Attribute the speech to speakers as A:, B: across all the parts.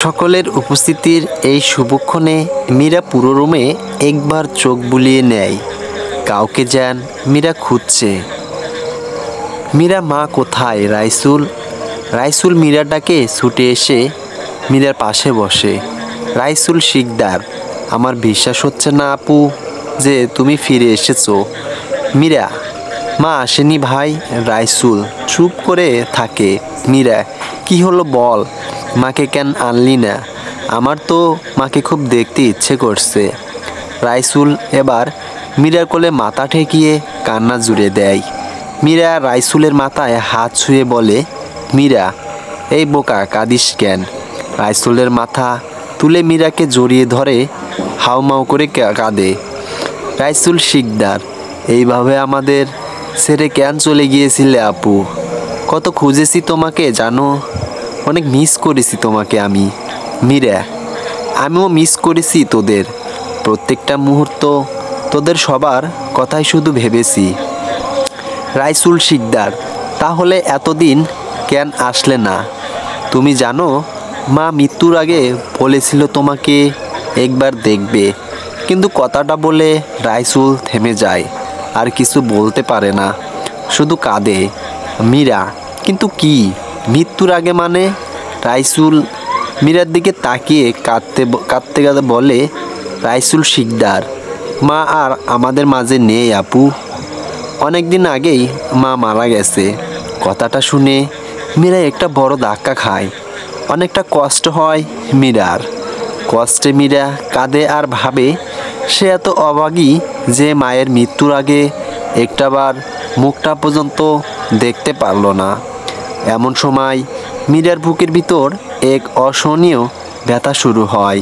A: সকলের উপস্থিতির এই শুভক্ষণে মীরা পুরো রুমে একবার চোখ বুলিয়ে নেয়। কাউকে যেন মীরা খুঁজছে। মীরা মা কোথায়? রাইসুল। রাইসুল মীরার ডাকে ছুটে এসে মীরার পাশে বসে। রাইসুল শিকদার, আমার বিশ্বাস হচ্ছে না আপু যে তুমি ফিরে এসেছো। মীরা, মা আসেনি ভাই। রাইসুল চুপ করে থাকে। মীরা, কি হলো বল, মাকে কেন আনলি না? আমার তো মাকে খুব দেখতে ইচ্ছে করছে। রাইসুল এবার মীরার কোলে মাথা ঠেকিয়ে কান্না জুড়ে দেয়। মীরা রাইসুলের মাথায় হাত ছুঁয়ে বলে, মীরা এই বোকা কাঁদিস কেন? রাইসুলের মাথা তুলে মীরাকে জড়িয়ে ধরে হাউমাউ করে কাঁদে। রাইসুল শিকদার, এইভাবে আমাদের ছেড়ে কেন চলে গিয়েছিলে আপু? কত খুঁজেছি তোমাকে জানো, অনেক মিস করেছি তোমাকে আমি। মীরা, আমিও মিস করেছি তোদের প্রত্যেকটা মুহূর্ত, তোদের সবার কথাই শুধু ভেবেছি। রাইসুল শিকদার, তাহলে এতদিন কেন আসলে না? তুমি জানো মা মৃত্যুর আগে বলেছিল তোমাকে একবার দেখবে, কিন্তু কথাটা বলে রাইসুল থেমে যায়, আর কিছু বলতে পারে না, শুধু কাঁদে। মীরা, কিন্তু কি মৃত্যুর আগে মানে? রাইসুল মীরার দিকে তাকিয়ে কাঁদতে কাঁদতে কাঁদতে বলে, রাইসুল শিকদার, মা আর আমাদের মাঝে নেই আপু। অনেক দিন আগেই মা মারা গেছে। কথাটা শুনে মীরা একটা বড় ধাক্কা খায়। অনেকটা কষ্ট হয় মীরার। কষ্টে মীরা কাঁদে আর ভাবে সে এত অভাগী যে মায়ের মৃত্যুর আগে একটাবার মুখটা পর্যন্ত দেখতে পারল না। এমন সময় মীরার বুকের ভিতর এক অসহনীয় ব্যথা শুরু হয়।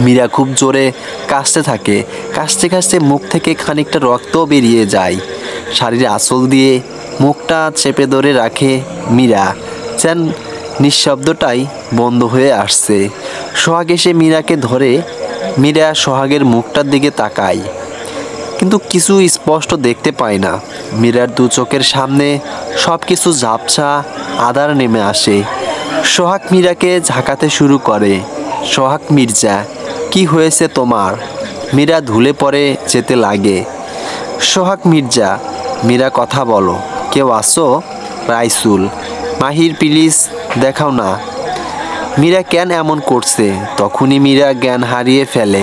A: মীরা খুব জোরে কাশতে থাকে। কাশতে কাশতে মুখ থেকে খানিকটা রক্ত বেরিয়ে যায়। শাড়ির আঁচল দিয়ে মুখটা চেপে ধরে রাখে মীরা, যেন নিঃশব্দটাই বন্ধ হয়ে আসছে। সোহাগ এসে মীরাকে ধরে। মীরা সোহাগের মুখটার দিকে তাকায়, কিন্তু কিছু স্পষ্ট দেখতে পায় না। মীরার দু চোখের সামনে সব কিছু ঝাপসা আধার নেমে আসে। সোহাগ মীরাকে ঝাঁকাতে শুরু করে। সোহাগ, মির্জা, কি হয়েছে তোমার? মীরা ধুলে পড়ে যেতে লাগে। সোহাগ, মির্জা, মীরা কথা বলো, কেউ আসো? রাইসুল, মাহির প্লিজ দেখাও না। মীরা কেন এমন করছে? তখনই মীরা জ্ঞান হারিয়ে ফেলে।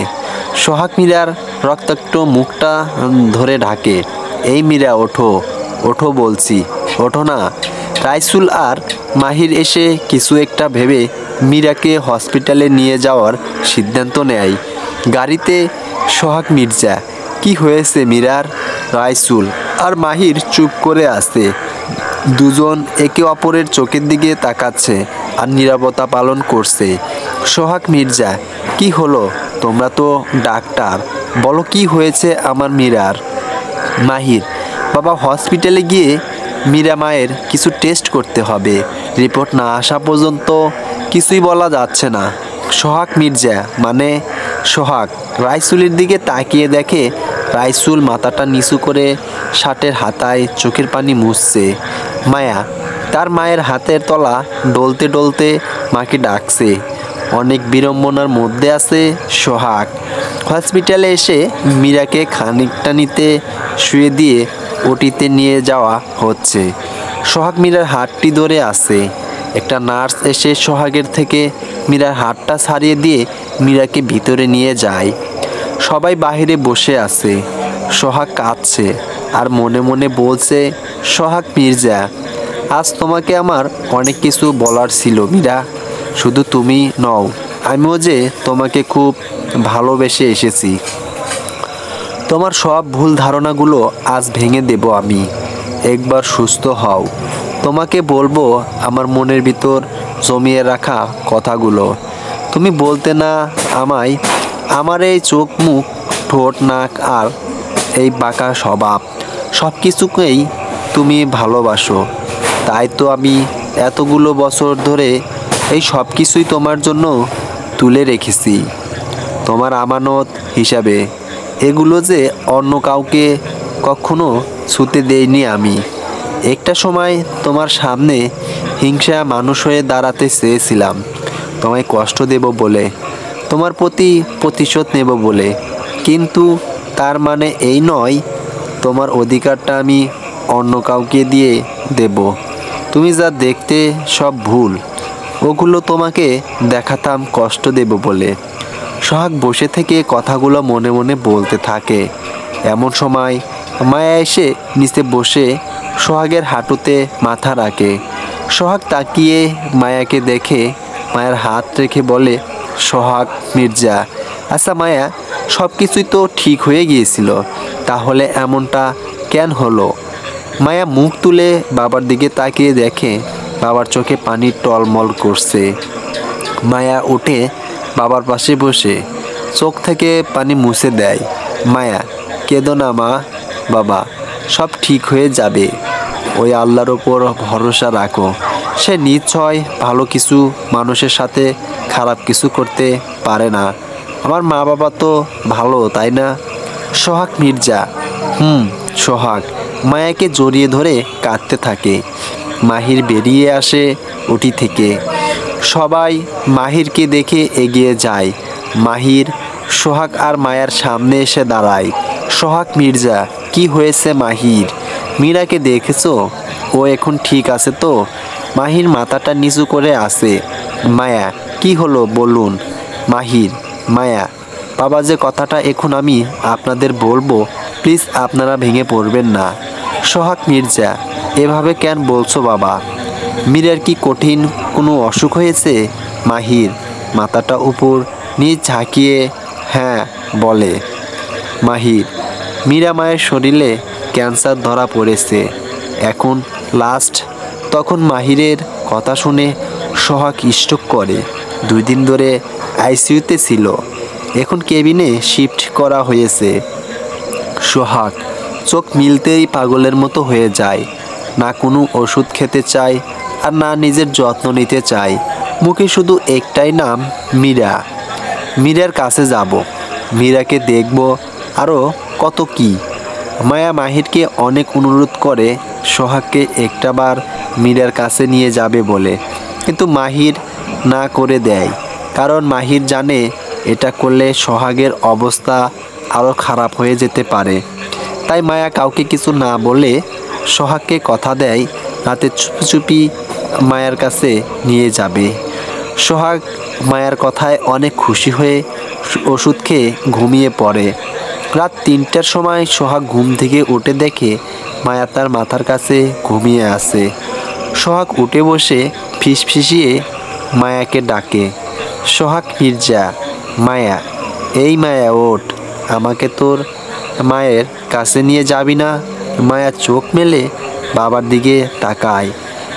A: সোহাগ মীরার রক্তাক্ত মুখটা ধরে ঢাকে। এই মীরা, ওঠো, ওঠো বলছি, ওঠো না। রাইসুল আর মাহির এসে কিছু একটা ভেবে মীরাকে হসপিটালে নিয়ে যাওয়ার সিদ্ধান্ত নেয়। গাড়িতে সোহাগ, মির্জা, কি হয়েছে মীরার? রাইসুল আর মাহির চুপ করে আছে। দুজন একে অপরের চোখের দিকে তাকাচ্ছে আর নীরবতা পালন করছে। সোহাগ, মির্জা, কি হলো? তোমরা তো ডাক্তার, বলো কি হয়েছে আমার মীরার? মাহির, বাবা হসপিটালে গিয়ে মীরা মায়ের কিছু টেস্ট করতে হবে, রিপোর্ট না আসা পর্যন্ত কিছুই বলা যাচ্ছে না। সোহাগ, মির্জা, মানে? সোহাগ রাইসুলের দিকে তাকিয়ে দেখে রাইসুল মাথাটা নিচু করে শার্টের হাতায় চোখের পানি মুছছে। মায়া তার মায়ের হাতের তলা ডলতে ডলতে মাকে ডাকছে। অনেক বিড়ম্বনার মধ্যে আছে সোহাগ। হসপিটালে এসে মীরাকে খানিকটা নিতে শুয়ে দিয়ে ওটিতে নিয়ে যাওয়া হচ্ছে। সোহাগ মীরার হাতটি ধরে আছে। একটা নার্স এসে সোহাগের থেকে মীরার হাতটা ছাড়িয়ে দিয়ে মীরাকে ভিতরে নিয়ে যায়। সবাই বাহিরে বসে আছে। সোহাগ কাঁদছে আর মনে মনে বলছে, সোহাগ, মির্জা, আজ তোমাকে আমার অনেক কিছু বলার ছিল মীরা। শুধু তুমি নও, আমিও যে তোমাকে খুব ভালোবেসে এসেছি। তোমার সব ভুল ধারণাগুলো আজ ভেঙে দেব আমি। একবার সুস্থ হও, তোমাকে বলবো আমার মনের ভিতর জমিয়ে রাখা কথাগুলো। তুমি বলতে না আমায়, আমার এই চোখ, মুখ, ঠোঁট, নাক আর এই বাঁকা স্বভাব সব কিছুকেই তুমি ভালোবাসো। তাই তো আমি এতগুলো বছর ধরে এই সব কিছুই তোমার জন্য তুলে রেখেছি, তোমার আমানত হিসাবে। এগুলো যে অন্য কাউকে কখনো ছুঁতে দেইনি আমি। একটা সময় তোমার সামনে হিংসা মানুষ হয়ে দাঁড়াতে চেয়েছিলাম, তোমায় কষ্ট দেব বলে, তোমার প্রতি প্রতিশোধ নেব বলে। কিন্তু তার মানে এই নয় তোমার অধিকারটা আমি অন্য কাউকে দিয়ে দেব। তুমি যা দেখতে সব ভুল, ওগুলো তোমাকে দেখাতাম কষ্ট দেব বলে। সোহাগ বসে থেকে কথাগুলো মনে মনে বলতে থাকে। এমন সময় মায়া এসে নিচে বসে সোহাগের হাঁটুতে মাথা রাখে। সোহাগ তাকিয়ে মায়াকে দেখে মায়ের হাত রেখে বলে, সোহাগ মির্জা, আচ্ছা মায়া, সব কিছুই তো ঠিক হয়ে গিয়েছিল, তাহলে এমনটা কেন হলো? মায়া মুখ তুলে বাবার দিকে তাকিয়ে দেখে বাবার চোখে পানি টলমল করছে। মায়া উঠে বাবার পাশে বসে চোখ থেকে পানি মুছে দেয়। মায়া, কেঁদো না মা, বাবা, সব ঠিক হয়ে যাবে। ওই আল্লাহর ওপর ভরসা রাখো, সে নিশ্চয় ভালো কিছু মানুষের সাথে খারাপ কিছু করতে পারে না। আমার মা বাবা তো ভালো, তাই না? সোহাগ মির্জা, সোহাগ মায়াকে জড়িয়ে ধরে কাঁদতে থাকে। মাহির বেরিয়ে আসে উঠি থেকে। সবাই মাহিরকে দেখে এগিয়ে যায়। মাহির সোহাগ আর মায়ার সামনে এসে দাঁড়ায়। সোহাগ মির্জা, কি হয়েছে মাহির? মীরাকে দেখেছো? ও এখন ঠিক আছে তো? মাহির মাথাটা নিচু করে আছে। মায়া, কি হলো বলুন? মাহির, মায়া, বাবা যে কথাটা এখন আমি আপনাদের বলবো, প্লিজ আপনারা ভেঙে পড়বেন না। সোহাগ মির্জা, এভাবে কেন বলছো বাবা? মীরার কি কঠিন কোনো অসুখ হয়েছে? মাহির মাথাটা উপর নিচ ঝাঁকিয়ে হ্যাঁ বলে। মাহির, মীরা মায়ের শরীরে ক্যান্সার ধরা পড়েছে, এখন লাস্ট। তখন মাহিরের কথা শুনে সোহাগ স্ট্রোক করে। 2 দিন ধরে আইসিইউতে ছিল, এখন কেবিনে শিফট করা হয়েছে। সোহাগ চোখ মিলতেই পাগলের মতো হয়ে যায়, না কোনো ওষুধ খেতে চায় আর না নিজের যত্ন নিতে চায়। মুখে শুধু একটাই নাম, মীরা। মীরার কাছে যাব, মীরাকে দেখব, আরও কত কি। মায়া মাহিরকে অনেক অনুরোধ করে সোহাগকে একটাবার মীরার কাছে নিয়ে যাবে বলে, কিন্তু মাহির না করে দেয়। কারণ মাহির জানে এটা করলে সোহাগের অবস্থা আরও খারাপ হয়ে যেতে পারে। তাই মায়া কাউকে কিছু না বলে সোহাগকে কথা দেয় রাতে চুপি চুপি মায়ের কাছে নিয়ে যাবে। সোহাগ মায়ের কথায় অনেক খুশি হয়ে ওষুধ খেয়ে ঘুমিয়ে পড়ে। রাত 3টার সময় সোহাগ ঘুম থেকে উঠে দেখে মায়া তার মাথার কাছে ঘুমিয়ে আছে। সোহাগ উঠে বসে ফিসফিসিয়ে মায়াকে ডাকে, সোহাগ মির্জা। মায়া, এই মায়া ওঠ, আমাকে তোর মায়ের কাছে নিয়ে যাবি না? মায়া চোখ মেলে বাবার দিকে তাকায়।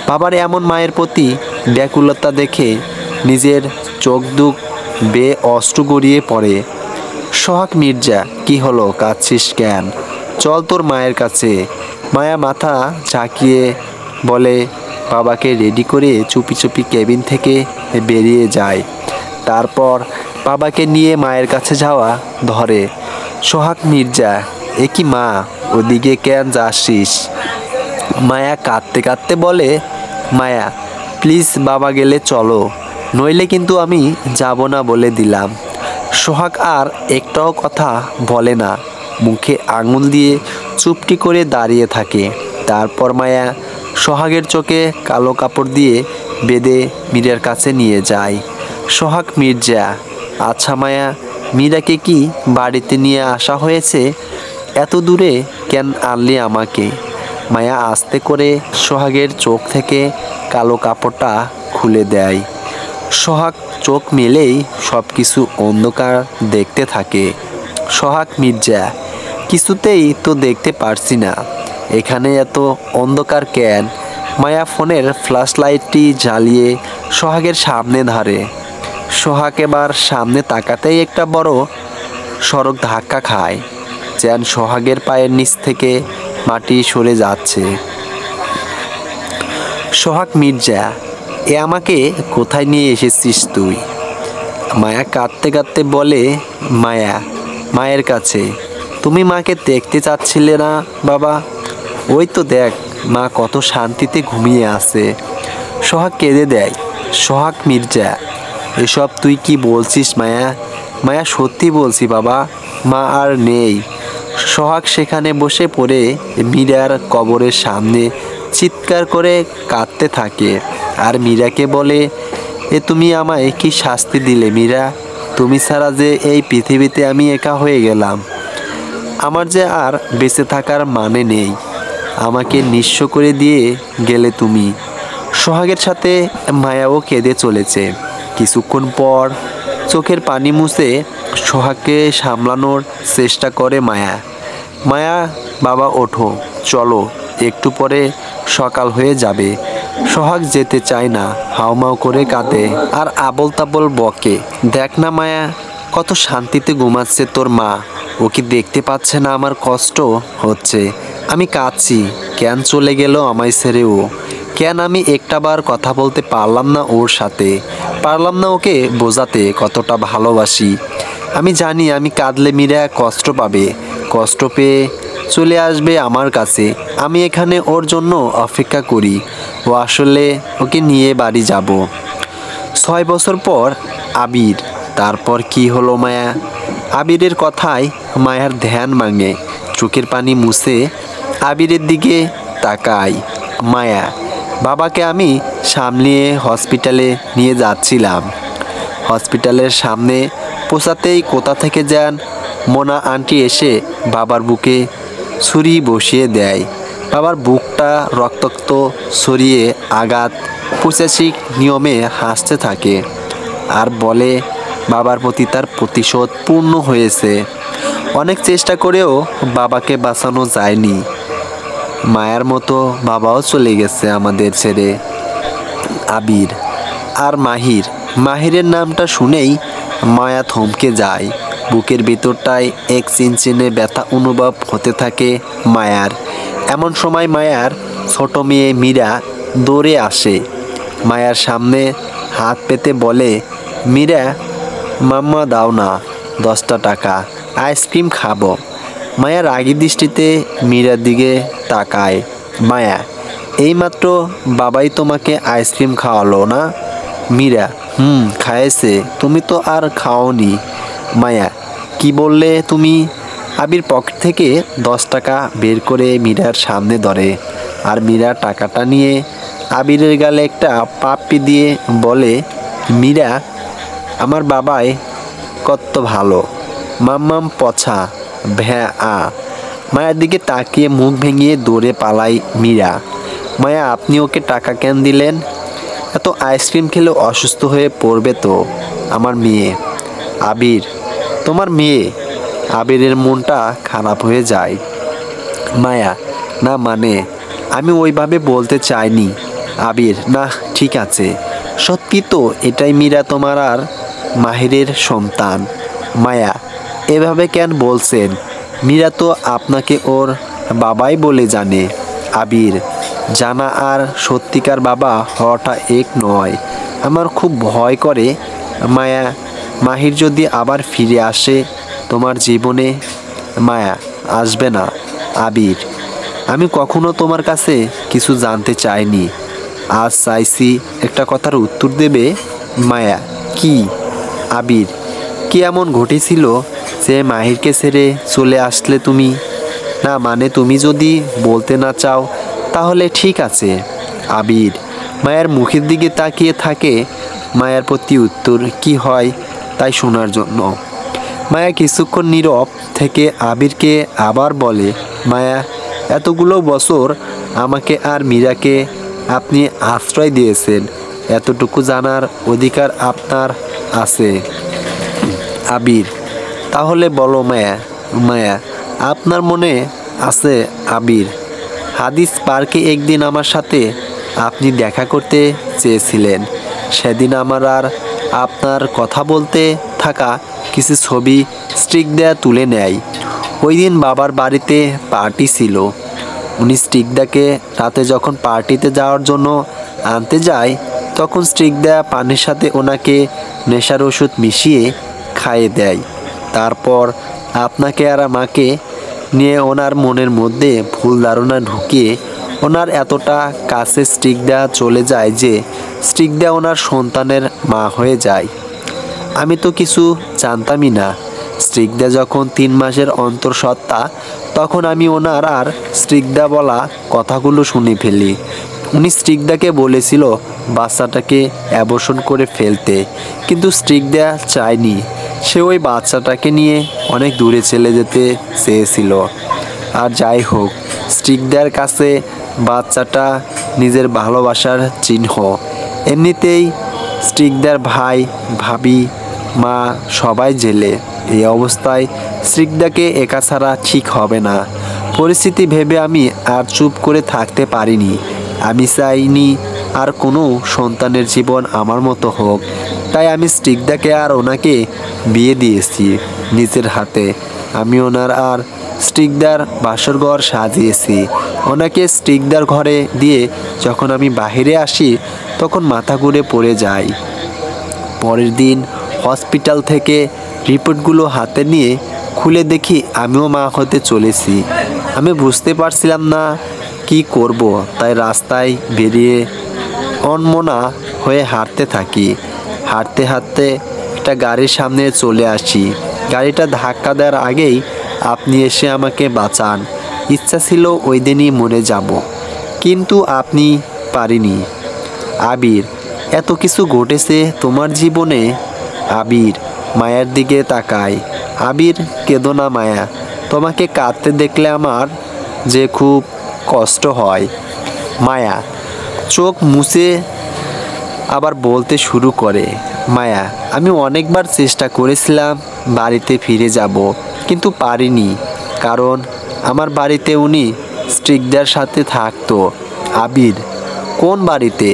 A: বাবার এমন মায়ের প্রতি ব্যাকুলতা দেখে নিজের চোখ দুখ বেয়ে অশ্রু গড়িয়ে পড়ে। সোহাগ মির্জা, কি হলো, কাঁদছিস কেন? চল তোর মায়ের কাছে। মায়া মাথা ঝাঁকিয়ে বলে, বাবাকে রেডি করে চুপি চুপি কেবিন থেকে বেরিয়ে যায়। তারপর বাবাকে নিয়ে মায়ের কাছে যাওয়া ধরে। সোহাগ মির্জা, এ কি মা, ওদিকে কেন যাচ্ছিস? মায়া কাঁদতে কাঁদতে বলে, মায়া প্লিজ বাবা গেলে চলো, নইলে কিন্তু আমি যাব না বলে দিলাম। সোহাগ আর একটাও কথা বলে না, মুখে আঙুল দিয়ে চুপটি করে দাঁড়িয়ে থাকে। তারপর মায়া সোহাগের চোখে কালো কাপড় দিয়ে বেঁধে মীরার কাছে নিয়ে যায়। সোহাগ মির্জা, আচ্ছা মায়া, মীরাকে কি বাড়িতে নিয়ে আসা হয়েছে? এত দূরে কেন আনলি আমাকে? মায়া আস্তে করে সোহাগের চোখ থেকে কালো কাপড়টা খুলে দেয়। সোহাগ চোখ মেলেই সব কিছু অন্ধকার দেখতে থাকে। সোহাগ মির্জা, কিছুতেই তো দেখতে পারছি না, এখানে এত অন্ধকার কেন? মায়া ফোনের ফ্ল্যাশ লাইটটি জ্বালিয়ে সোহাগের সামনে ধরে। সোহাগ এবার সামনে তাকাতেই একটা বড় সড়ক ধাক্কা খায়, যেন সোহাগের পায়ের নিচ থেকে মাটি সরে যাচ্ছে। সোহাগ মির্জা, এ আমাকে কোথায় নিয়ে এসেছিস তুই? মায়া কাঁদতে কাঁদতে বলে, মায়া, মায়ের কাছে। তুমি মাকে দেখতে চাচ্ছিলে না বাবা? ওই তো দেখ, মা কত শান্তিতে ঘুমিয়ে আছে। সোহাগ কেঁদে দেয়। সোহাগ মির্জা, এসব তুই কি বলছিস মায়া? মায়া সত্যি বলছি বাবা, মা আর নেই। সোহাগ সেখানে বসে পড়ে মীরার কবরের সামনে চিৎকার করে কাঁদতে থাকে আর মীরাকে বলে, এ তুমি আমায় কি শাস্তি দিলে মীরা? তুমি ছাড়া যে এই পৃথিবীতে আমি একা হয়ে গেলাম। আমার যে আর বেঁচে থাকার মানে নেই। আমাকে নিঃস্ব করে দিয়ে গেলে তুমি। সোহাগের সাথে মায়াও কেঁদে চলেছে। কিছুক্ষণ পর চোখের পানি মুছে সোহাগকে সামলানোর চেষ্টা করে মায়া। মায়া, বাবা ওঠো, চলো, একটু পরে সকাল হয়ে যাবে। সোহাগ যেতে চায় না, হাউমাউ করে কাঁদে আর আবল তাবল বকে। দেখ না মায়া, কত শান্তিতে ঘুমাচ্ছে তোর মা। ও কি দেখতে পাচ্ছে না আমার কষ্ট হচ্ছে? আমি কাঁদছি, কেন চলে গেল আমায় ছেড়ে ও? কেন আমি একটাবার কথা বলতে পারলাম না ওর সাথে? পারলাম না ওকে বোঝাতে কতটা ভালোবাসি। আমি জানি আমি কাঁদলে মীরা কষ্ট পাবে, কষ্ট পেয়ে চলে আসবে আমার কাছে। আমি এখানে ওর জন্য অপেক্ষা করি। ও আসলে ওকে নিয়ে বাড়ি যাব। 6 বছর পর আবির। তারপর কি হলো মায়া? আবিরের কথায় মায়ার ধ্যান ভাঙে। চোখের পানি মুছে আবিরের দিকে তাকায় মায়া। বাবাকে আমি সামলিয়ে হসপিটালে নিয়ে যাচ্ছিলাম। হসপিটালের সামনে পৌঁছাতেই কোথা থেকে যান মোনা আন্টি এসে বাবার বুকে ছুরি বসিয়ে দেয়। বাবার বুকটা রক্তাক্ত, ছড়িয়ে আঘাত পৈশাচিক নিয়মে হাসতে থাকে আর বলে বাবার প্রতি তার প্রতিশোধ পূর্ণ হয়েছে। অনেক চেষ্টা করেও বাবাকে বাঁচানো যায়নি। মায়ার মতো বাবাও চলে গেছে আমাদের ছেড়ে। আবির আর মাহির। মাহিরের নামটা শুনেই মায়া থমকে যায়। বুকের ভিতরটায় এক চিনচিনে ব্যথা অনুভব হতে থাকে মায়ার। এমন সময় মায়ার ছোট মেয়ে মীরা দৌড়ে আসে। মায়ার সামনে হাত পেতে বলে, মীরা, মাম্মা দাও না 10টা টাকা, আইসক্রিম খাবো। মায়া রাগী দৃষ্টিতে মীরার দিকে তাকায়। মায়া, এইমাত্র বাবাই তোমাকে আইসক্রিম খাওয়ালো না? মীরা, খাইয়েছে, তুমি তো আর খাওনি। মায়া, কি বললে তুমি? আবির পকেট থেকে 10 টাকা বের করে মীরার সামনে ধরে আর মীরা টাকাটা নিয়ে আবিরের গালে একটা পাপ্পি দিয়ে বলে, মীরা, আমার বাবাই কত ভালো। মাম্মাম পছা ভ্যা আ। মায়ের দিকে তাকিয়ে মুখ ভেঙিয়ে দৌড়ে পালায় মীরা। মায়া, আপনি ওকে টাকা কেন দিলেন? এত আইসক্রিম খেলে অসুস্থ হয়ে পড়বে তো আমার মেয়ে। আবির, তোমার মেয়ে? আবিরের মনটা খারাপ হয়ে যায়। মায়া, না মানে আমি ওইভাবে বলতে চাইনি। আবির, না ঠিক আছে, সত্যি তো এটাই মীরা তোমার আর মাহিরের সন্তান। মায়া, এভাবে কেন বলছেন? মীরা তো আপনাকে ওর বাবাই বলে জানে। আবির, জানা আর সত্যিকার বাবা হওয়াটা এক নয়। আমার খুব ভয় করে মায়া, মাহির যদি আবার ফিরে আসে তোমার জীবনে। মায়া, আসবে না। আবির, আমি কখনো তোমার কাছে কিছু জানতে চাইনি, আজ চাইছি একটা কথার উত্তর দেবে। মায়া, কি? আবির, কি এমন ঘটেছিল যে মাহিরকে ছেড়ে চলে আসলে তুমি? না মানে তুমি যদি বলতে না চাও তাহলে ঠিক আছে। আবির মায়ের মুখের দিকে তাকিয়ে থাকে মায়ের প্রতি উত্তর কি হয় তাই শোনার জন্য। মায়া কিছুক্ষণ নীরব থেকে আবিরকে আবার বলে, মায়া, এতগুলো বছর আমাকে আর মীরাকে আপনি আশ্রয় দিয়েছেন, এতটুকু জানার অধিকার আপনার আছে। আবির, তাহলে বলো মায়া। মায়া, আপনার মনে আছে আবির, হাদিস পার্কে একদিন আমার সাথে আপনি দেখা করতে চেয়েছিলেন। সেদিন আমার আর আপনার কথা বলতে থাকা কিছু ছবি স্টিক দেয়া তুলে নেয়। ওই দিন বাবার বাড়িতে পার্টি ছিল। উনি স্টিকদাকে রাতে যখন পার্টিতে যাওয়ার জন্য আনতে যায় তখন স্টিক দেয়া পানির সাথে ওনাকে নেশার ওষুধ মিশিয়ে খাইয়ে দেয়। তারপর আপনাকে আর আমাকে নিয়ে ওনার মনের মধ্যে ভুল ধারণা ঢুকিয়ে ওনার এতটা কাছে স্টিক দেয়া চলে যায় যে স্টিক দেয়া ওনার সন্তানের মা হয়ে যায়। আমি তো কিছু জানতামই না। স্ট্রিকদা যখন 3 মাসের অন্তঃসত্ত্বা, তখন আমি ওনার আর স্ট্রিকদা বলা কথাগুলো শুনে ফেলি। উনি স্ট্রিকদাকে বলেছিল বাচ্চাটাকে অ্যাবর্শন করে ফেলতে, কিন্তু স্ট্রিকদা চায়নি। সে ওই বাচ্চাটাকে নিয়ে অনেক দূরে চলে যেতে চেয়েছিল। আর যাই হোক, স্ট্রিকদার কাছে বাচ্চাটা নিজের ভালোবাসার চিহ্ন। এমনিতেই স্ট্রিকদার ভাই, ভাবি, মা সবাই জেলে। এই অবস্থায় স্ট্রিকদাকে একা ছাড়া ঠিক হবে না। পরিস্থিতি ভেবে আমি আর চুপ করে থাকতে পারিনি। আমি চাইনি আর কোনো সন্তানের জীবন আমার মতো হোক। তাই আমি স্ট্রিকদাকে আর ওনাকে বিয়ে দিয়েছি নিজের হাতে। আমি ওনার আর স্ট্রিকদার বাসরঘর সাজিয়েছি। ওনাকে স্ট্রিকদার ঘরে দিয়ে যখন আমি বাইরে আসি, তখন মাথা ঘুরে পড়ে যাই। পরের দিন হসপিটাল থেকে রিপোর্টগুলো হাতে নিয়ে খুলে দেখি আমিও মা হতে চলেছি। আমি বুঝতে পারছিলাম না কি করব, তাই রাস্তায় বেরিয়ে অনমনা হয়ে হাঁটতে থাকি। হাঁটতে হাঁটতে একটা গাড়ির সামনে চলে আসি। গাড়িটা ধাক্কা দেওয়ার আগেই আপনি এসে আমাকে বাঁচান। ইচ্ছা ছিল ওই দিনই মরে যাব, কিন্তু আপনি পারিনি। আবির, এত কিছু ঘটেছে তোমার জীবনে। আবির মায়ের দিকে তাকায়। আবির, কেঁদো না মায়া, তোমাকে কাঁদতে দেখলে আমার যে খুব কষ্ট হয়। মায়া চোখ মুছে আবার বলতে শুরু করে, মায়া, আমি অনেকবার চেষ্টা করেছিলাম বাড়িতে ফিরে যাব, কিন্তু পারিনি। কারণ আমার বাড়িতে উনি স্ট্রিকদার সাথে থাকতো। আবির, কোন বাড়িতে?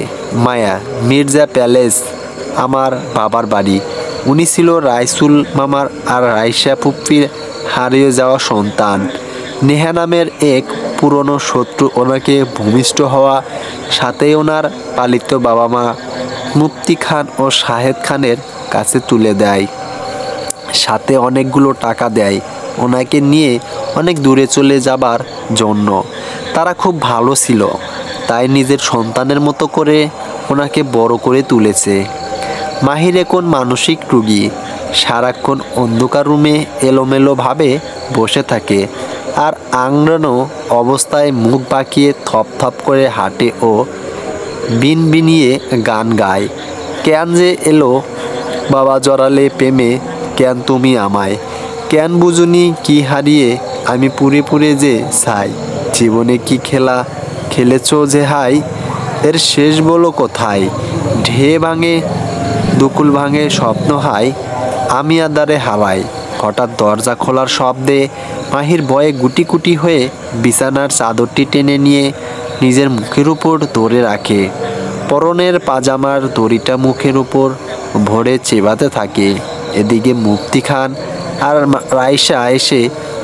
A: মায়া, মির্জা প্যালেস, আমার বাবার বাড়ি। উনি ছিল রাইসুল মামার আর রাইসা ফুপ্পির হারিয়ে যাওয়া সন্তান। নেহা নামের এক পুরনো শত্রু ওনাকে ভূমিষ্ঠ হওয়া সাথেই ওনার পালিত বাবা মা মুফতি খান ও শাহেদ খানের কাছে তুলে দেয়। সাথে অনেকগুলো টাকা দেয় ওনাকে নিয়ে অনেক দূরে চলে যাবার জন্য। তারা খুব ভালো ছিল, তাই নিজের সন্তানের মতো করে ওনাকে বড় করে তুলেছে। মাহির এখন মানসিক রোগী। সারাক্ষণ অন্ধকার রুমে এলোমেলোভাবে বসে থাকে আর আংড়ানো অবস্থায় মুখ বাঁকিয়ে থপ থপ করে হাঁটে ও বিনবিনিয়ে গান গায়। কেন যে এলো বাবা জড়ালে প্রেমে, কেন তুমি আমায়, কেন বুঝুনি কি হারিয়ে আমি পুরে পুরে যে চাই, জীবনে কি খেলা খেলেছ যে হাই, এর শেষ বলো কোথায়, ঢে ভাঙে দুকুল ভাঙে স্বপ্ন হাই, আমি আদারে হারাই। হঠাৎ দরজা খোলার শব্দে মাহির ভয়ে গুটি গুটি হয়ে বিছানার চাদরটি টেনে নিয়ে নিজের মুখের উপর ধরে রাখে। পরনের পাজামার দড়িটা মুখের উপর ভরে চেবাতে থাকে। এদিকে মুফতি খান আর রাইসা এসে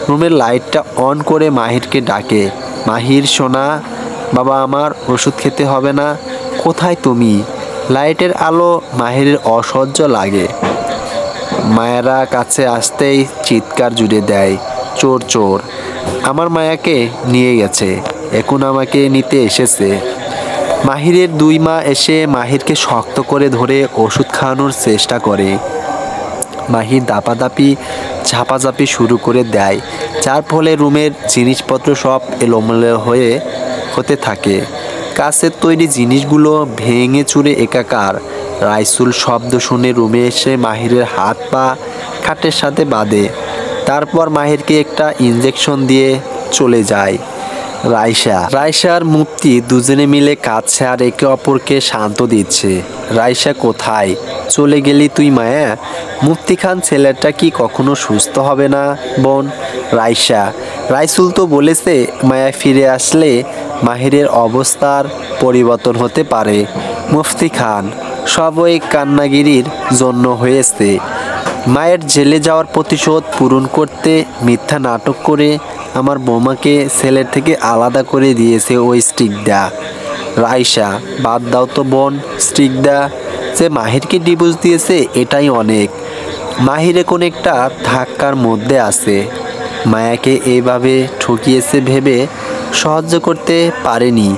A: রুমের লাইটটা অন করে মাহিরকে ডাকে, মাহির সোনা, বাবা আমার ওষুধ খেতে হবে না, কোথায় তুমি? লাইটের আলো মাহিরের অসহ্য লাগে। মায়েরা কাছে আসতেই চিৎকার জুড়ে দেয়, চোর চোর, আমার মায়াকে নিয়ে গেছে, এখন আমাকে নিতে এসেছে। মাহিরের 2 মা এসে মাহিরকে শক্ত করে ধরে ওষুধ খাওয়ানোর চেষ্টা করে। মাহির দাপাদাপি ঝাপাঝাপি শুরু করে দেয়, যার ফলে রুমের জিনিসপত্র সব এলোমেলো হতে থাকে। কাছের তৈরি জিনিসগুলো ভেঙে চুরে একাকার। রাইসুল শব্দ শুনে রুমে এসে মাহিরের হাত পা খাটের সাথে বাঁধে। তারপর মাহিরকে একটা ইঞ্জেকশন দিয়ে চলে যায়। রাইসা আর মুফতি দুজনে মিলে কাঁদছে আর একে অপরকে শান্ত দিচ্ছে। রাইসা, কোথায় চলে গেলি তুই মায়া? মুফতি খান, ছেলেটা কি কখনো সুস্থ হবে না বোন? রাইসা, রাইসুল তো বলেছে মায়া ফিরে আসলে মাহিরের অবস্থার পরিবর্তন হতে পারে। মুফতি খান, সব ওই কান্নাগিরির জন্য হয়েছে। মায়ের জেলে যাওয়ার প্রতিশোধ পূরণ করতে মিথ্যা নাটক করে আমার বৌমাকে ছেলের থেকে আলাদা করে দিয়েছে ওই স্ট্রিকদা। রাইসা, বাদ দাও তো বোন, স্ট্রিকদা যে মাহিরকে ডিভোর্স দিয়েছে এটাই অনেক। মাহির এখন একটা ধাক্কার মধ্যে আছে। মায়াকে এইভাবে ঠকিয়েছে ভেবে সহ্য করতে পারেনি।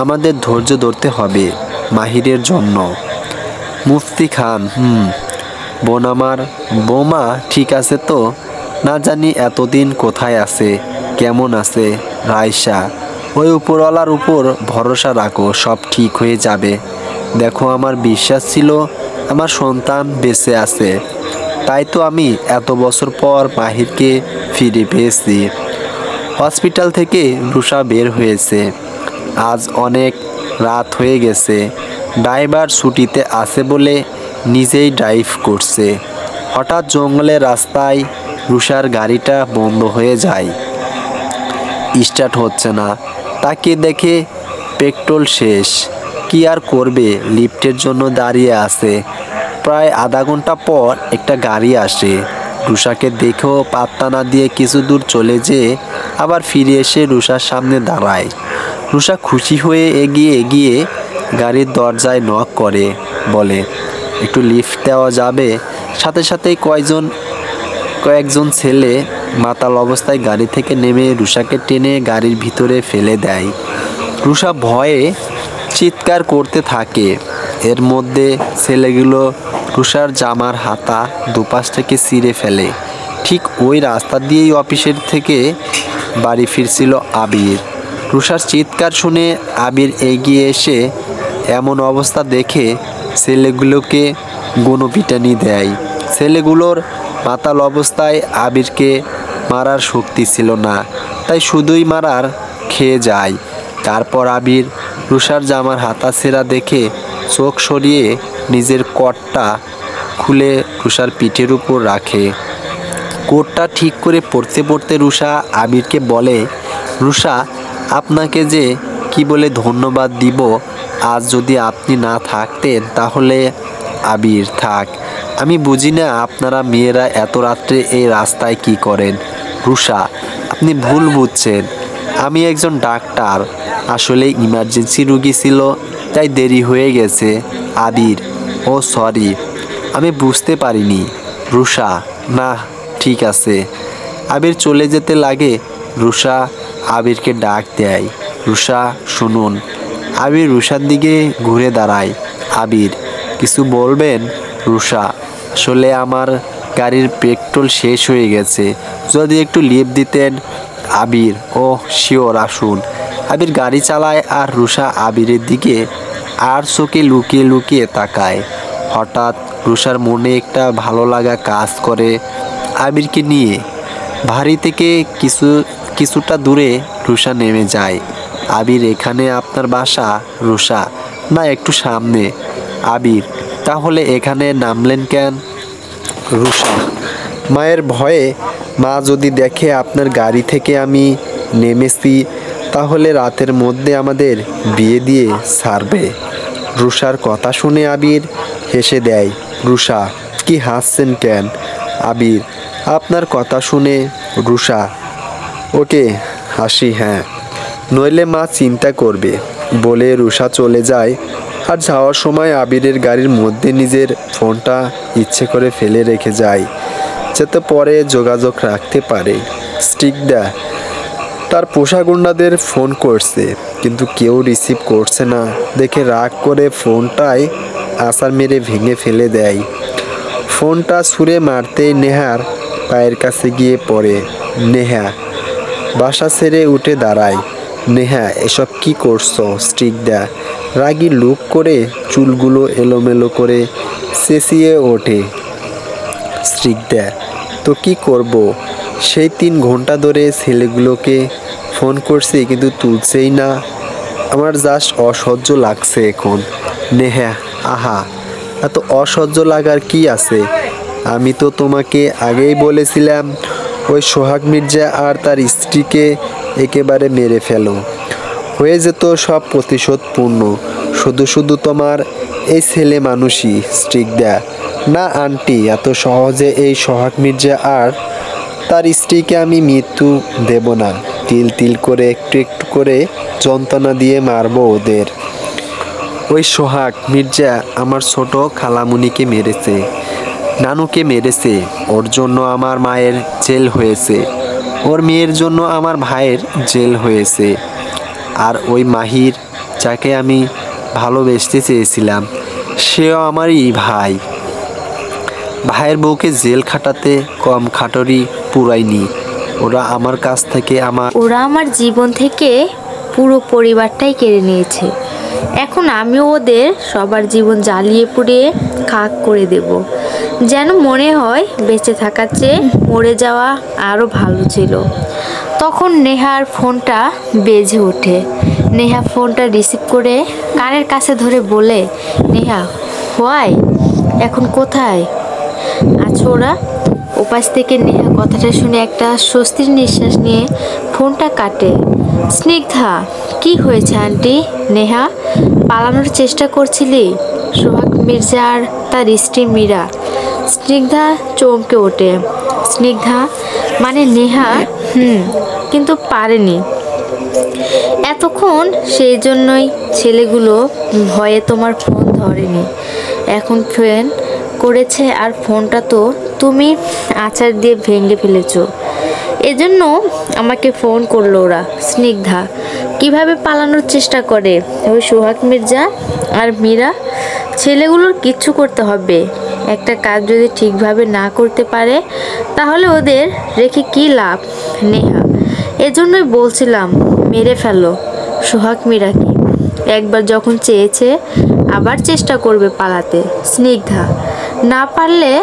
A: আমাদের ধৈর্য ধরতে হবে মাহিরের জন্য। মুফতি খান, বোন আমার, বৌমা ঠিক আছে তো? না জানি এতদিন কোথায় আছে, কেমন আছে? রাইসা, ওই উপরওয়ালার উপর ভরসা রাখো, সব ঠিক হয়ে যাবে। দেখো, আমার বিশ্বাস ছিল আমার সন্তান বেঁচে আছে, তাই তো আমি এত বছর পর মাহিরকে ফিরে পেয়েছি। হসপিটাল থেকে রুষা বের হয়েছে। আজ অনেক রাত হয়ে গেছে। ড্রাইভার ছুটিতে আছে বলে নিজেই ড্রাইভ করছে। হঠাৎ জঙ্গলের রাস্তায় রুষার গাড়িটা বন্ধ হয়ে যায়, স্টার্ট হচ্ছে না। তাকে দেখে পেট্রোল শেষ। কি আর করবে, লিফটের জন্য দাঁড়িয়ে আছে। প্রায় আধা ঘন্টা পর একটা গাড়ি আসে। রুষাকে দেখেও পাত্তা না দিয়ে কিছু দূর চলে যেয়ে আবার ফিরে এসে রুষার সামনে দাঁড়ায়। রুষা খুশি হয়ে এগিয়ে গাড়ির দরজায় নক করে, বলে, একটু লিফট দেওয়া যাবে? সাথে সাথেই কয়েকজন ছেলে মাতাল অবস্থায় গাড়ি থেকে নেমে রুষাকে টেনে গাড়ির ভিতরে ফেলে দেয়। রুষা ভয়ে চিৎকার করতে থাকে। এর মধ্যে ছেলেগুলো রুষার জামার হাতা দুপাশ থেকে ছিঁড়ে ফেলে। ঠিক ওই রাস্তা দিয়েই অফিসের থেকে বাড়ি ফিরছিল আবির। রুষার চিৎকার শুনে আবির এগিয়ে এসে এমন অবস্থা দেখে ছেলেগুলোকে গণপিটানি দেয়। ছেলেগুলোর মাতাল অবস্থায় আবিরকে মারার শক্তি ছিল না, তাই শুধুই মারার খেয়ে যায়। তারপর আবির রুষার জামার হাতা ছেঁড়া দেখে চোখ সরিয়ে নিজের কোটটা খুলে রুষার পিঠের উপর রাখে। কোটটা ঠিক করে পড়তে রুষা আবিরকে বলে, রুষা, আপনাকে যে কি বলে ধন্যবাদ দিব, আজ যদি আপনি না থাকতেন তাহলে। আবির, থাক, আমি বুঝি না আপনারা মেয়েরা এত রাত্রে এই রাস্তায় কি করেন। রুষা, আপনি ভুল বুঝছেন, আমি একজন ডাক্তার, আসলে ইমার্জেন্সি রুগী ছিল, তাই দেরি হয়ে গেছে। আবির, ও সরি, আমি বুঝতে পারিনি। রুষা, না, ঠিক আছে। আবির চলে যেতে লাগে। রুষা আবিরকে ডাক দেয়, রুষা শুনুন। আবির রুষার দিকে ঘুরে দাঁড়ায়। আবির, কিছু বলবেন? রুষা, আসলে আমার গাড়ির পেট্রোল শেষ হয়ে গেছে, যদি একটু লিফট দিতেন। আবির, ও শিওর, আসুন। আবির গাড়ি চালায় আর রুষা আবিরের দিকে আর চোখে লুকিয়ে লুকিয়ে তাকায়। হঠাৎ রুষার মনে একটা ভালো লাগা কাজ করে আবিরকে নিয়ে। বাড়ি থেকে কিছুটা দূরে রুষা নেমে যায়। আবির, এখানে আপনার বাসা? রুষা, না, একটু সামনে। আবির, তাহলে এখানে নামলেন কেন? রুষা, মায়ের ভয়ে, মা যদি দেখে আপনার গাড়ি থেকে আমি নেমেছি তাহলে রাতের মধ্যে আমাদের বিয়ে দিয়ে ছাড়বে। রুষার কথা শুনে আবির হেসে দেয়। রুষা, কি হাসছেন কেন? আবির, আপনার কথা শুনে। রুষা, ওকে, হাসি, হ্যাঁ, নইলে মা চিন্তা করবে। বলে রুষা চলে যায়। আর যাওয়ার সময় আবিরের গাড়ির মধ্যে নিজের ফোনটা ইচ্ছে করে ফেলে রেখে যায়, যাতে পরে যোগাযোগ রাখতে পারে। স্টিকদা তার পোষা গুন্ডাদের ফোন করছে, কিন্তু কেউ রিসিভ করছে না দেখে রাগ করে ফোনটায় আছাড় মেরে ভেঙে ফেলে দেয়। ফোনটা ছুঁড়ে মারতেই নেহার পায়ের কাছে গিয়ে পড়ে। নেহা বাসা ছেড়ে উঠে দাঁড়ায়। নেহা, এসব কি করছো? স্টিকদা রাগী লুক করে চুলগুলো এলোমেলো করে চেঁচিয়ে ওঠে। স্টিকদা, তো কি করব? সেই 3 ঘন্টা ধরে ছেলেগুলোকে ফোন করছি, কিন্তু তুলছেই না। আমার জাস্ট অসহ্য লাগছে এখন। নেহা, আহা, এত অসহ্য লাগার কি আছে? আমি তো তোমাকে আগেই বলেছিলাম ওই সোহাগ মির্জা আর তার স্ত্রীকে একেবারে মেরে ফেলো, হয়ে যেত সব প্রতিশোধ পূর্ণ। শুধু তোমার এই ছেলে মানুষই। স্টিকদা, না আন্টি, এত সহজে এই সোহাগ মির্জা আর তার স্ত্রীকে আমি মৃত্যু দেব না। তিল তিল করে একটু একটু করে যন্ত্রণা দিয়ে মারবো ওদের। ওই সোহাগ মির্জা আমার ছোট খালামুনিকে মেরেছে, নানুকে মেরেছে, ওর জন্য আমার মায়ের জেল হয়েছে, ওর মেয়ের জন্য আমার ভাইয়ের জেল হয়েছে। আর ওই মাহির, যাকে আমি ভালোবেসতে চেয়েছিলাম, সেও আমারই ভাই। ভাইয়ের বউকে জেল খাটাতে কম খাটরি পুরাইনি। ওরা আমার
B: জীবন থেকে পুরো পরিবারটাই কেড়ে নিয়েছে। এখন আমিও ওদের সবার জীবন জ্বালিয়ে পুড়িয়ে খাক করে দেব। যেন মনে হয় বেঁচে থাকার চেয়ে মরে যাওয়া আরও ভালো ছিল। তখন নেহার ফোনটা বেজে ওঠে। নেহা ফোনটা রিসিভ করে কানের কাছে ধরে বলে, নেহা হোয়াই, এখন কোথায় আছো ওরা? ওপাশ থেকে নেহা কথাটা শুনে একটা স্বস্তির নিঃশ্বাস নিয়ে ফোনটা কাটে। স্নিগ্ধা, কি হয়েছে আন্টি? নেহা, পালানোর চেষ্টা করছিলি? সোহাগ মির্জা আর তার স্ত্রী মীরা। স্নিগ্ধা চমকে ওঠে। স্নিগ্ধা মানে নেহা? কিন্তু পারেনি এতক্ষণ, সেই জন্যই ছেলেগুলো ভয়ে তোমার ফোন ধরেনি। এখন ফোন করেছে আর ফোনটা তো তুমি আচার দিয়ে ভেঙে ফেলেছো। এজন্য আমাকে ফোন করলো ওরা। স্নিগ্ধা কিভাবে পালানোর চেষ্টা করে ওই সোহাগ মির্জা আর মীরা? ছেলেগুলোর কিচ্ছু করতে হবে। একটা কাজ যদি ঠিকভাবে না করতে পারে তাহলে ওদের রেখে কী লাভ নেহা? এজন্যই বলছিলাম মেরে ফেলো সোহাগ মীরাকে। একবার যখন চেয়েছে আবার চেষ্টা করবে পালাতে। স্নিগ্ধা না পারলে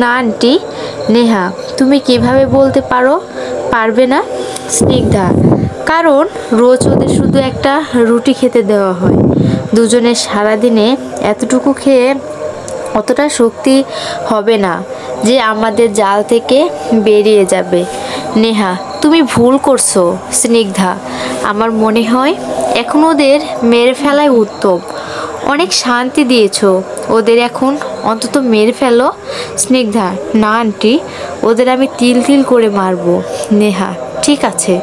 B: না আন্টি। নেহা তুমি কিভাবে বলতে পারবে না? স্নিগ্ধা কারণ রোজ ওদের শুধু একটা রুটি খেতে দেওয়া হয়। দুজনের সারাদিনে এতটুকু খেয়ে অতটা শক্তি হবে না যে আমাদের জাল থেকে বেরিয়ে যাবে। নেহা তুমি ভুল করছো। স্নিগ্ধা আমার মনে হয় এখন ওদের মেরে ফেলাই উত্তম। অনেক শান্তি দিয়েছো ওদের, এখন অন্তত মেরে ফেলো। স্নিগ্ধা না আন্টি, ওদের আমি তিল তিল করে মারবো। নেহা ঠিক আছে,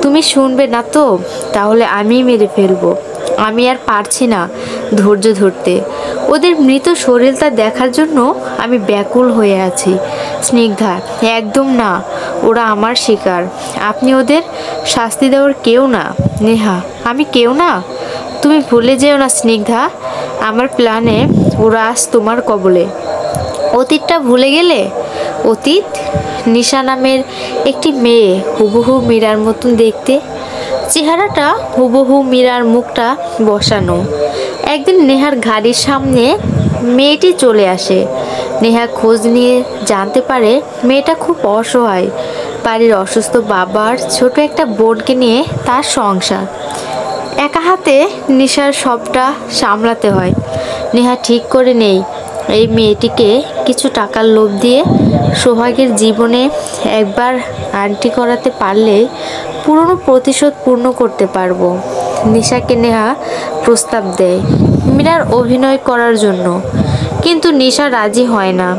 B: তুমি শুনবে না তো? তাহলে আমিই মেরে ফেলবো। আমি আর পারছি না ধৈর্য ধরতে। ওদের মৃত শরীরটা দেখার জন্য আমি ব্যাকুল হয়ে আছি। স্নিগ্ধা একদম না, ওরা আমার শিকার। আপনি ওদের শাস্তি দেওয়ার কেউ না। নেহা আমি কেউ না? তুমি ভুলে যেও না স্নিগ্ধা, আমার প্ল্যানে ওরা আজ তোমার কবলে। অতীতটা ভুলে গেলে? অতীত? নিশা নামের একটি মেয়ে, হুবহু মীরার মতন দেখতে, চেহারাটা হুবহু মীরার, মুখটা বসানো। একদিন নেহার গাড়ির সামনে মেয়েটি চলে আসে। নেহা খোঁজ নিয়ে জানতে পারে মেয়েটা খুব অসহায়। বাড়ির অসুস্থ বাবার ছোট একটা বোনকে নিয়ে তার সংসার। একা হাতে নেশার সবটা সামলাতে হয়। নেহা ঠিক করে নেই এই মেয়েটিকে কিছু টাকার লোভ দিয়ে সোহাগের জীবনে একবার আন্টি করাতে পারলে পুরনো প্রতিশোধ পূর্ণ করতে পারবো। নিশাকে নেহা প্রস্তাব দেয় মীরার অভিনয় করার জন্য, কিন্তু নিশা রাজি হয় না।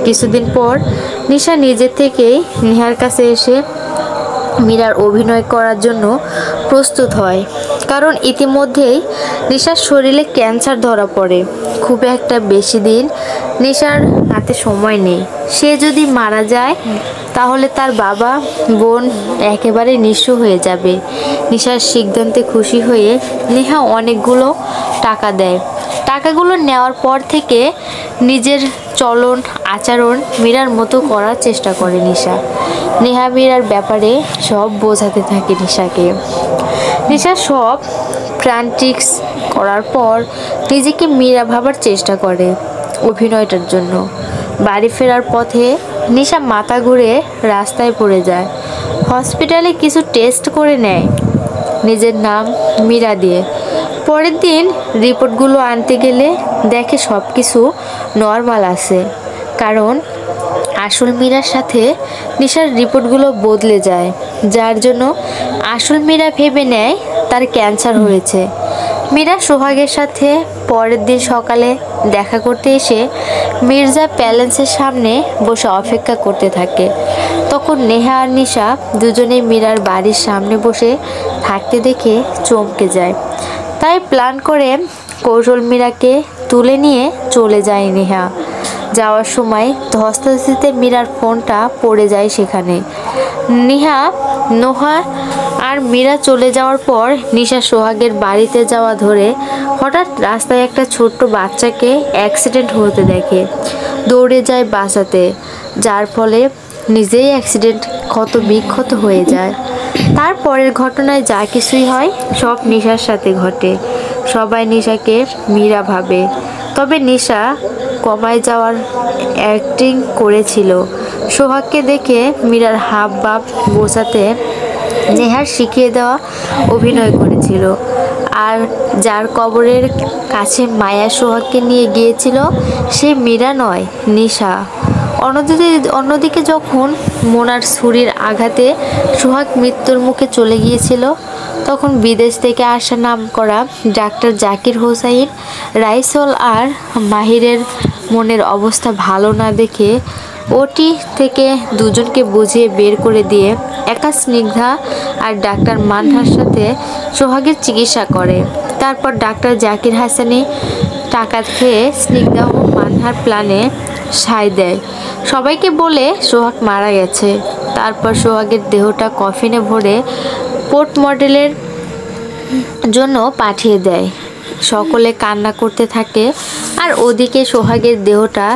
B: কিছুদিন পর নিশা নিজে থেকেই নেহার কাছে এসে মীরার অভিনয় করার জন্য প্রস্তুত হয়। কারণ ইতিমধ্যেই নিশার শরীরে ক্যান্সার ধরা পড়ে। খুব একটা বেশি দিন নিশার হাতে সময় নেই। সে যদি মারা যায় তাহলে তার বাবা বোন একেবারে নিঃস্ব হয়ে যাবে। নিশার সিদ্ধান্তে খুশি হয়ে নেহা অনেকগুলো টাকা দেয়। টাকাগুলো নেওয়ার পর থেকে নিজের চলন আচরণ মীরার মতো করার চেষ্টা করে নিশা। নেহা মীরার ব্যাপারে সব বোঝাতে থাকে নিশাকে। নিশা সব প্র্যাকটিস করার পর নিজেকে মীরা ভাবার চেষ্টা করে অভিনয়টার জন্য। বাড়ি ফেরার পথে নিশা মাথা ঘুরে রাস্তায় পড়ে যায়। হসপিটালে কিছু টেস্ট করে নেয় নিজের নাম মীরা দিয়ে। পরের দিন রিপোর্টগুলো আনতে গেলে দেখে সব কিছু নর্মাল আছে। কারণ আসল মীরার সাথে নিশার রিপোর্টগুলো বদলে যায়, যার জন্য আসল মীরা ভেবে নেয় তার ক্যান্সার হয়েছে। মীরা সোহাগের সাথে পরের দিন সকালে দেখা করতে এসে মির্জা প্যালেন্সের সামনে বসে অপেক্ষা করতে থাকে। তখন নেহা আর নিশা দুজনেই মীরার বাড়ির সামনে বসে থাকতে দেখে চমকে যায়। তাই প্ল্যান করে কৌশল মীরাকে তুলে নিয়ে চলে যায় নেহা। যাওয়ার সময় ধস্তাধস্তিতে মীরার ফোনটা পড়ে যায় সেখানে। নোহা আর মীরা চলে যাওয়ার পর নিশা সোহাগের বাড়িতে যাওয়া ধরে হঠাৎ রাস্তায় একটা ছোট্ট বাচ্চাকে অ্যাক্সিডেন্ট হতে দেখে দৌড়ে যায় বাঁচাতে, যার ফলে নিজেই অ্যাক্সিডেন্ট ক্ষত বিক্ষত হয়ে যায়। তারপরের ঘটনায় যা কিছুই হয় সব নিশার সাথে ঘটে। সবাই নিশাকে মীরা ভাবে, তবে নিশা কমায় যাওয়ার অ্যাক্টিং করেছিল। সোহাগকে দেখে মীরার হাব ভাব বোঝাতে নেহার শিখিয়ে দেওয়া অভিনয় করেছিল। আর যার কবরের কাছে মায়া সোহাগকে নিয়ে গিয়েছিল সে মীরা নয়, নিশা। অন্যদিকে যখন মোনার ছুরির আঘাতে সোহাগ মৃত্যুর মুখে চলে গিয়েছিল তখন বিদেশ থেকে আসা নামকরা ডাক্তার জাকির হোসাইন রাইসল আর মাহিরের মনের অবস্থা ভালো না দেখে ওটি থেকে দুজনকে বুঝিয়ে বের করে দিয়ে একা স্নিগ্ধা আর ডাক্তার মানহার সাথে সোহাগের চিকিৎসা করে। তারপর ডাক্তার জাকির হাসানি টাকা খেয়ে স্নিগ্ধা ও মানহার প্ল্যানে সায় দেয়, সবাইকে বলে সোহাগ মারা গেছে। তারপর সোহাগের দেহটা কফিনে ভরে পোর্ট মডেলের জন্য পাঠিয়ে দেয়। সকলে কান্না করতে থাকে আর ওদিকে সোহাগের দেহটা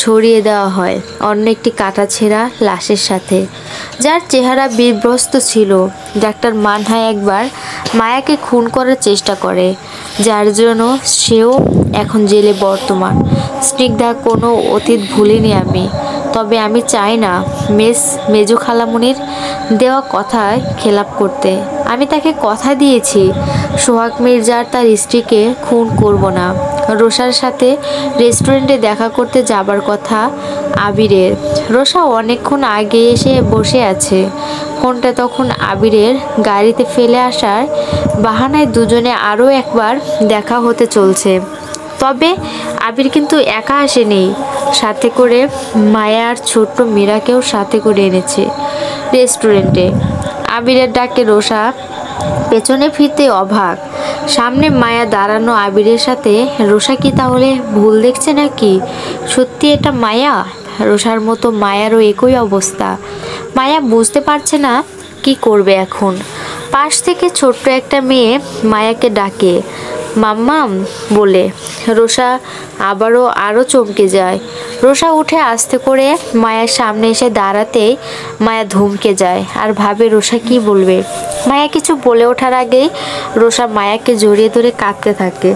B: সরিয়ে দেওয়া হয় অন্য একটি কাটাছেঁড়া লাশের সাথে, যার চেহারা বিভ্রস্ত ছিল। ডাক্তার মানহা একবার মায়াকে খুন করার চেষ্টা করে, যার জন্য সেও এখন জেলে বর্তমান। স্নিগ্ধা কোনো অতীত ভুলিনি আমি, তবে আমি চাই না মেজো খালামুনির দেওয়া কথায় খেলাপ করতে। আমি তাকে কথা দিয়েছি সোহাগ মির্জার তার স্ত্রীকে খুন করব না। রোষার সাথে রেস্টুরেন্টে দেখা করতে যাবার কথা আবিরের। রোষা অনেকক্ষণ আগে এসে বসে আছে। ফোনটা তখন আবিরের গাড়িতে ফেলে আসার বাহানায় দুজনে আরও একবার দেখা হতে চলছে। তবে আবির কিন্তু একা আসেনি, সাথে করে মায়া আর ছোট্ট মীরাকেও সাথে করে এনেছে রেস্টুরেন্টে। আবিরের ডাকে রোষা পেছনে ফিরতে অবাক। সামনে মায়া দাঁড়ানো আবিরের সাথে রোষা কি তাহলে ভুল দেখছে নাকি? সত্যি এটা মায়া? রোষার মতো মায়ারও একই অবস্থা। মায়া বুঝতে পারছে না কি করবে এখন। পাশ থেকে ছোট্ট একটা মেয়ে মায়াকে ডাকে মাম্মাম বলে। রোষা আরও চমকে যায়। রোষা উঠে আস্তে করে মায়ের সামনে এসে দাঁড়াতেই মায়া ধমকে যায় আর ভাবে রোষা কি বলবে। মায়া কিছু বলে ওঠার আগেই রোষা মায়াকে জড়িয়ে ধরে কাঁদতে থাকে।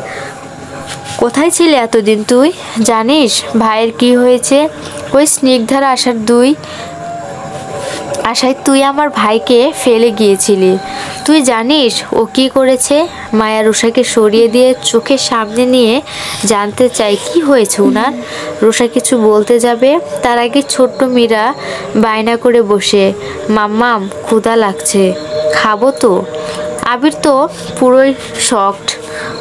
B: কোথায় ছিলে এতদিন তুই? জানিস ভাইয়ের কি হয়েছে? ওই স্নিগ্ধার আশায় তুই আমার ভাইকে ফেলে গিয়েছিলি। তুই জানিস ও কি করেছে? মায়া রোষাকে সরিয়ে দিয়ে চোখের সামনে নিয়ে জানতে চায় কি হয়েছে ওনার। রোষা কিছু বলতে যাবে তার আগে ছোট্ট মীরা বায়না করে বসে, মাম্মাম ক্ষুধা লাগছে, খাবো তো? আবির তো পুরোই শকড,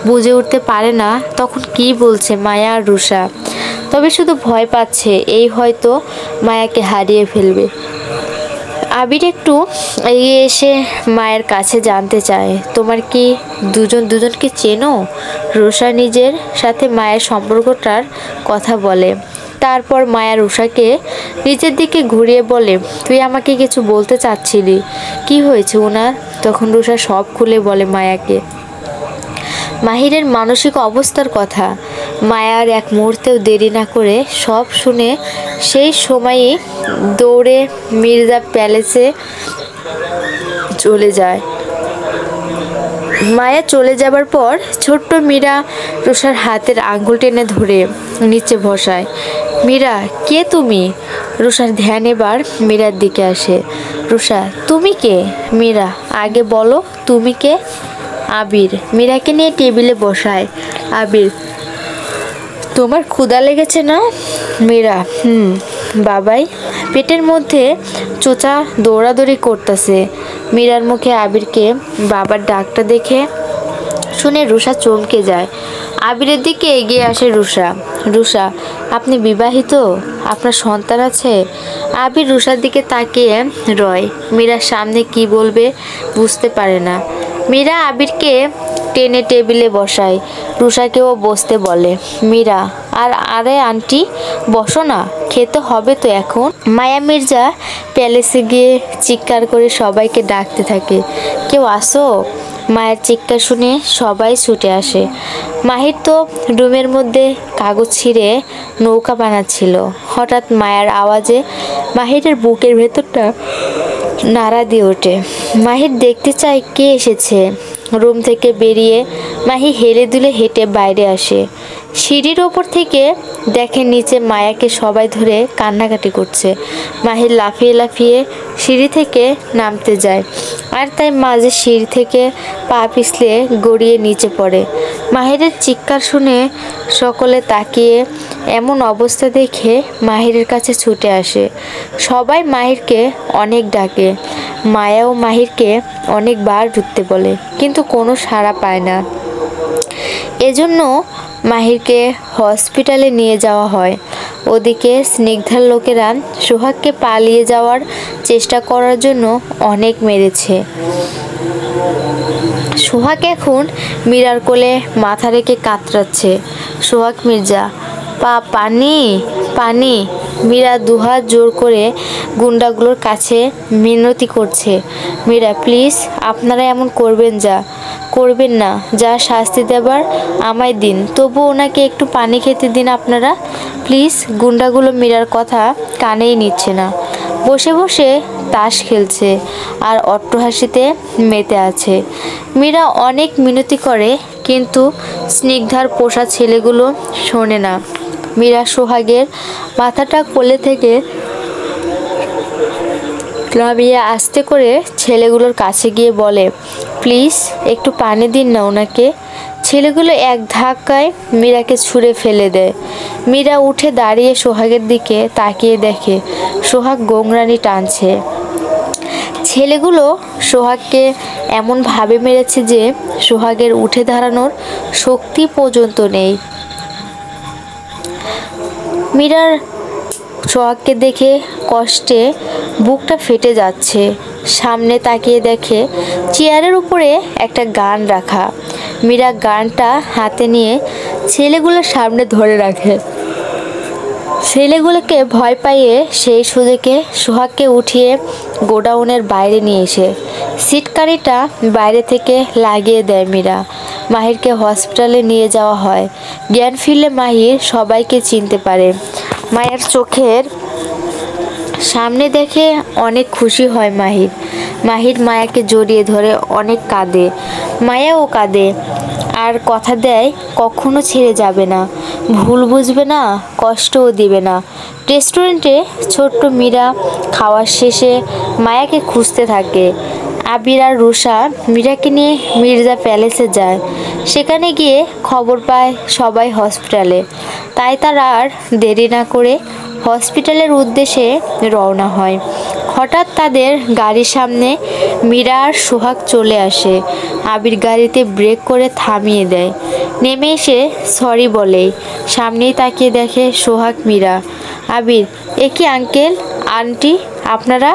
B: বুঝে উঠতে পারে না তখন কি বলছে মায়া আর রোষা। তবে শুধু ভয় পাচ্ছে এই হয়তো মায়াকে হারিয়ে ফেলবে। আবির একটু এগিয়ে এসে মায়ের কাছে জানতে চায়, তোমার কি দুজনকে চেনো? রোষা নিজের সাথে মায়ের সম্পর্কটার কথা বলে। তারপর মায়া রোষাকে নিজের দিকে ঘুরিয়ে বলে, তুই আমাকে কিছু বলতে চাচ্ছিলি, কি হয়েছে ওনার? তখন রোষা সব খুলে বলে মায়াকে মাহিরের মানসিক অবস্থার কথা। মায়ার এক মুহূর্তেও দেরি না করে সব শুনে সেই সময়ই দৌড়ে মির্জা প্যালেসে চলে যায়। মায়া চলে যাবার পর ছোট্ট মীরা রোষার হাতের আঙ্গুল টেনে ধরে নিচে বসায়। মীরা, কে তুমি? রোষার ধ্যান এবার মীরার দিকে আসে। রোষা, তুমি কে? মীরা, আগে বলো তুমি কে? আবির মীরাকে নিয়ে টেবিলে বসায়। আবির, তোমার ক্ষুধা লেগেছে না? মীরা, বাবাই। পেটের মধ্যে চোচা দৌড়াদৌড়ি করতেছে। মীরার মুখে আবিরকে বাবার ডাকটা দেখে শুনে রোষা চমকে যায়। আবিরের দিকে এগিয়ে আসে রোষা। রোষা, আপনি বিবাহিত? আপনার সন্তান আছে? আবির রোষার দিকে তাকিয়ে রয়। মীরার সামনে কি বলবে বুঝতে পারে না। মীরা আবিরকে টেনে টেবিলে বসায়। রোষাকেও বসতে বলে। মীরা, আর আরে আন্টি বসো না, খেতে হবে তো এখন। মায়া মির্জা প্যালেসে গিয়ে চিৎকার করে সবাইকে ডাকতে থাকে, কেউ আসো। মায়ের চিৎকার শুনে সবাই ছুটে আসে। মাহির তো রুমের মধ্যে কাগজ ছিঁড়ে নৌকা বানাচ্ছিল। হঠাৎ মায়ের আওয়াজে মাহিরের বুকের ভেতরটা নাড়া দিয়ে ওঠে। মাহির দেখতে চায় কে এসেছে। রুম থেকে বেরিয়ে মাহি হেলে দুলে হেঁটে বাইরে আসে। সিঁড়ির ওপর থেকে দেখে নিচে মায়াকে সবাই ধরে কান্নাকাটি করছে। মাহির লাফিয়ে লাফিয়ে সিঁড়ি থেকে নামতে যায়, আর তাই মাঝে সিঁড়ি থেকে পা পিছলে গড়িয়ে নিচে পড়ে। মাহিরের চিৎকার শুনে সকলে তাকিয়ে এমন অবস্থা দেখে মাহিরের কাছে ছুটে আসে। সবাই মাহিরকে অনেক ডাকে। মায়াও মাহিরকে অনেকবার ঢুকতে বলে, কিন্তু কোনো সাড়া পায় না। এজন্য মাহিরকে হসপিটালে নিয়ে যাওয়া হয়। ওদিকে স্নিগ্ধার লোকেরা সোহাগকে পালিয়ে যাওয়ার চেষ্টা করার জন্য অনেক মেরেছে। সোহাগ এখন মীরার কোলে মাথা রেখে কাতরাচ্ছে। সোহাগ মির্জা, পানি পানি। মীরা দুহাত জোর করে গুন্ডাগুলোর কাছে মিনতি করছে, মীরা প্লিজ আপনারা এমন করবেন না, যা শাস্তি দেবার আমায় দিন, তবু ওনাকে একটু পানি খেতে দিন আপনারা প্লিজ। গুন্ডাগুলো মীরার কথা কানেই নিচ্ছে না। বসে বসে তাস খেলছে আর অট্টহাসিতে মেতে আছে। মীরা অনেক মিনতি করে, কিন্তু স্নিগ্ধার পোষা ছেলেগুলো শোনে না। মীরা সোহাগের মাথাটা কোলে থেকে নামিয়ে আস্তে করে ছেলেগুলোর কাছে গিয়ে বলে, প্লিজ একটু পানি দিন না ওনাকে। ছেলেগুলো এক ধাক্কায় মীরাকে ছুঁড়ে ফেলে দেয়। মীরা উঠে দাঁড়িয়ে সোহাগের দিকে তাকিয়ে দেখে সোহাগ গোংরানি টানছে। ছেলেগুলো সোহাগকে এমনভাবে মেরেছে যে সোহাগের উঠে দাঁড়ানোর শক্তি পর্যন্ত নেই। মীরার সোহাগকে দেখে কষ্টে বুকটা ফেটে যাচ্ছে। সামনে তাকিয়ে দেখে চেয়ারের উপরে একটা গান রাখা। মীরা গানটা হাতে নিয়ে ছেলেগুলোর সামনে ধরে রাখে। ছেলেগুলোকে ভয় পাইয়ে সেই সুযোগে সোহাগকে উঠিয়ে গোডাউনের বাইরে নিয়ে এসে সিটকারিটা বাইরে থেকে লাগিয়ে দেয় মীরা। মাহিরকে হসপিটালে নিয়ে যাওয়া হয়। জ্ঞান ফিরলে মাহির সবাইকে চিনতে পারে। মায়ের চোখের সামনে দেখে অনেক খুশি হয় মাহির। মাহির মায়াকে জড়িয়ে ধরে অনেক কাঁদে। মায়াও কাঁদে আর কথা দেয় কখনো ছেড়ে যাবে না, ভুল বুঝবে না, কষ্টও দিবে না। রেস্টুরেন্টে ছোট্ট মীরা খাওয়ার শেষে মায়াকে খুঁজতে থাকে। আবির আর রুষা মীরাকে নিয়ে মির্জা প্যালেসে যায়। সেখানে গিয়ে খবর পায় সবাই হসপিটালে, তাই তারা আর দেরি না করে হসপিটালের উদ্দেশ্যে রওনা হয়। হঠাৎ তাদের গাড়ির সামনে মীরা আর সোহাগ চলে আসে। আবির গাড়িতে ব্রেক করে থামিয়ে দেয়, নেমে এসে সরি বলেই সামনেই তাকিয়ে দেখে সোহাগ মীরা। আবির, এ কি আঙ্কেল আন্টি আপনারা?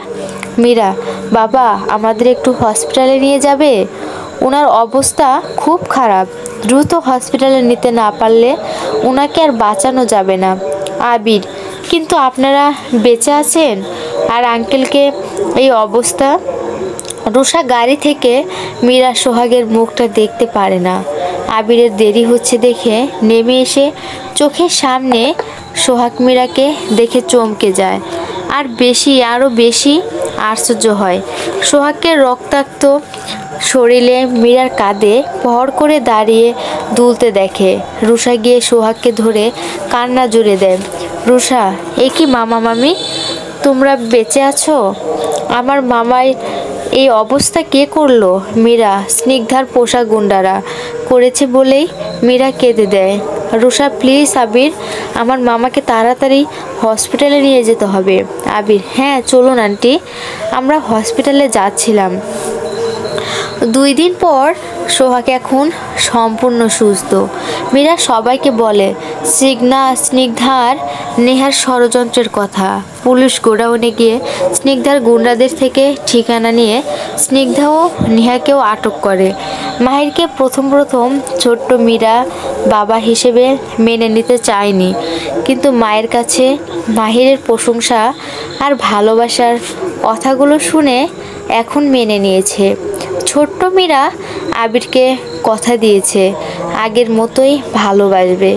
B: মীরা, বাবা আমাদের একটু হসপিটালে নিয়ে যাবে? ওনার অবস্থা খুব খারাপ, দ্রুত হসপিটালে নিতে না পারলে ওনাকে আর বাঁচানো যাবে না। আবির, কিন্তু আপনারা বেঁচে আছেন আর আঙ্কেলকে এই অবস্থা? রুষা গাড়ি থেকে মীরা সোহাগের মুখটা দেখতে পারে না। আবিরের দেরি হচ্ছে দেখে নেমে এসে চোখের সামনে সোহাগ মীরাকে দেখে চমকে যায় আর আরও বেশি আশ্চর্য হয়। সোহাগকে রক্তাক্ত শরীরে মীরার কাঁধে ভর করে দাঁড়িয়ে দুলতে দেখে। রুষা গিয়ে সোহাগকে ধরে কান্না জুড়ে দেয়। রুষা, এ কি মামা মামি, তোমরা বেঁচে আছো? আমার মামাই এই অবস্থা কে করলো? মীরা, স্নিগ্ধার পোষা গুন্ডারা করেছে বলেই মীরা কেঁদে দেয়। রুষা, প্লিজ আবির, আমার মামাকে তাড়াতাড়ি হসপিটালে নিয়ে যেতে হবে। আবির, হ্যাঁ চলুন আন্টি, আমরা হসপিটালে যাচ্ছিলাম। 2 দিন পর সোহাগ এখন সম্পূর্ণ সুস্থ। মীরা সবাইকে বলে স্নিগ্ধার নেহার ষড়যন্ত্রের কথা। পুলিশ গোডাউনে গিয়ে স্নিগ্ধার গুন্ডাদের থেকে ঠিকানা নিয়ে স্নিগ্ধা ও নেহাকেও আটক করে। মাহিরকে প্রথম ছোট্ট মীরা বাবা হিসেবে মেনে নিতে চায়নি, কিন্তু মায়ের কাছে মাহিরের প্রশংসা আর ভালোবাসার কথাগুলো শুনে এখন মেনে নিয়েছে। ছোট্ট মীরা আবিরকে কথা দিয়েছে আগের মতোই ভালোবাসবে,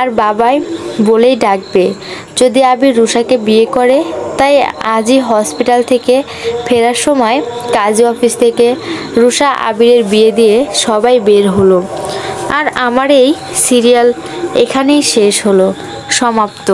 B: আর বাবাই বলেই ডাকবে যদি আবির রুষাকে বিয়ে করে। তাই আজই হসপিটাল থেকে ফেরার সময় কাজী অফিস থেকে রুষা আবিরের বিয়ে দিয়ে সবাই বের হলো। আর আমার এই সিরিয়াল এখানেই শেষ হলো, সমাপ্ত।